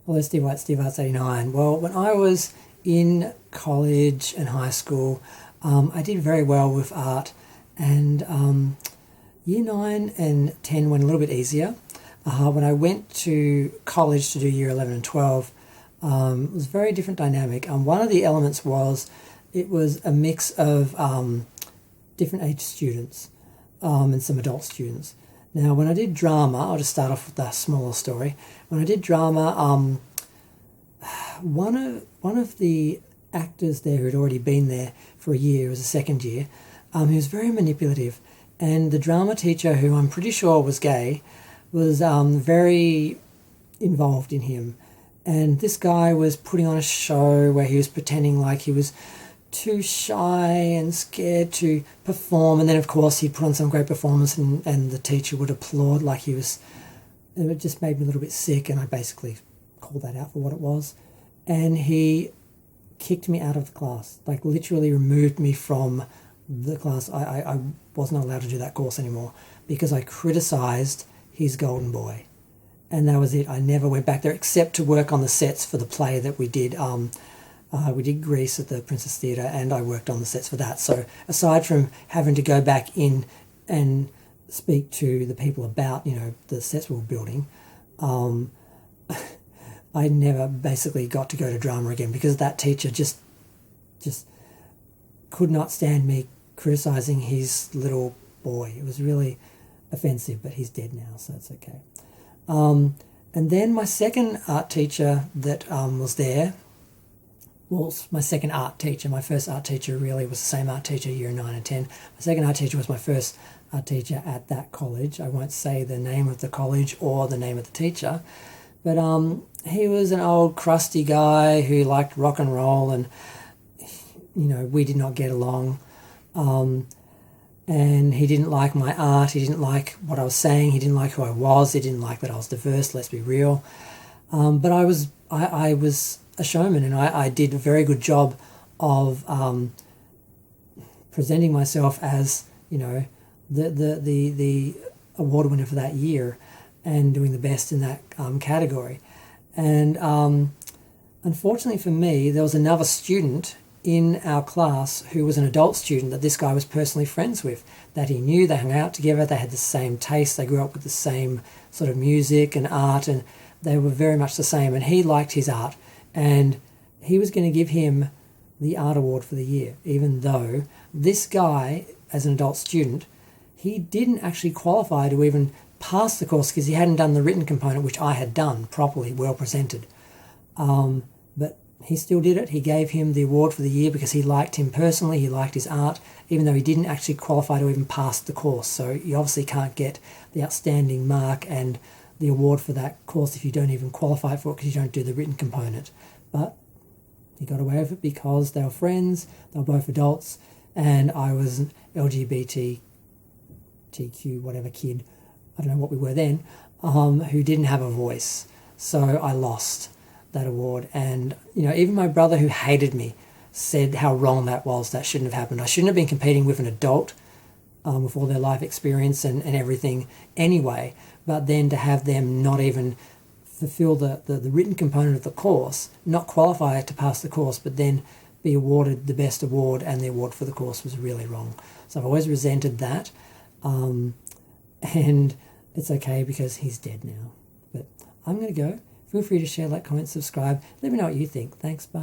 Hello, Steve White, Steve Arts 89. Well, when I was in college and high school, I did very well with art, and year 9 and 10 went a little bit easier. When I went to college to do year 11 and 12, it was a very different dynamic. One of the elements was it was a mix of different age students and some adult students. Now, when I did drama, I'll just start off with that smaller story. When I did drama, one of the actors there who'd already been there for a year, it was a second year, he was very manipulative. And the drama teacher, who I'm pretty sure was gay, was very involved in him. And this guy was putting on a show where he was pretending like he was too shy and scared to perform, and then of course he'd put on some great performance and the teacher would applaud like he was. It just made me a little bit sick, and I basically called that out for what it was. And he kicked me out of the class, like literally removed me from the class. I was not allowed to do that course anymore because I criticised his golden boy. And that was it. I never went back there except to work on the sets for the play that we did. We did Grease at the Princess Theatre, and I worked on the sets for that. So aside from having to go back in and speak to the people about, the sets we were building, I never basically got to go to drama again because that teacher just could not stand me criticising his little boy. It was really offensive, but he's dead now, so it's okay. And then my second art teacher that was there, well, my second art teacher, my first art teacher really was the same art teacher year 9 and 10. My second art teacher was my first art teacher at that college. I won't say the name of the college or the name of the teacher, but he was an old crusty guy who liked rock and roll, and we did not get along. And he didn't like my art, he didn't like what I was saying, he didn't like who I was, he didn't like that I was diverse, let's be real. But I was a showman, and I did a very good job of presenting myself as, the award winner for that year and doing the best in that category. And unfortunately for me, there was another student in our class who was an adult student that this guy was personally friends with, that he knew. They hung out together, they had the same taste, they grew up with the same sort of music and art, and they were very much the same, and he liked his art, and he was going to give him the art award for the year, even though this guy, as an adult student, he didn't actually qualify to even pass the course because he hadn't done the written component, which I had done properly, well presented. But he still did it. He gave him the award for the year because he liked him personally, he liked his art, even though he didn't actually qualify to even pass the course. So you obviously can't get the outstanding mark and the award for that course if you don't even qualify for it because you don't do the written component. But he got away with it because they were friends, they were both adults, and I was an LGBTQ whatever kid, I don't know what we were then, who didn't have a voice. So I lost that award, and even my brother, who hated me, said how wrong that was. That shouldn't have happened. I shouldn't have been competing with an adult with all their life experience and everything anyway, but then to have them not even fulfill the written component of the course, not qualify to pass the course, but then be awarded the best award, and the award for the course was really wrong. So I've always resented that, and it's okay because he's dead now. But I'm going to go. Feel free to share, like, comment, subscribe. Let me know what you think. Thanks, bye.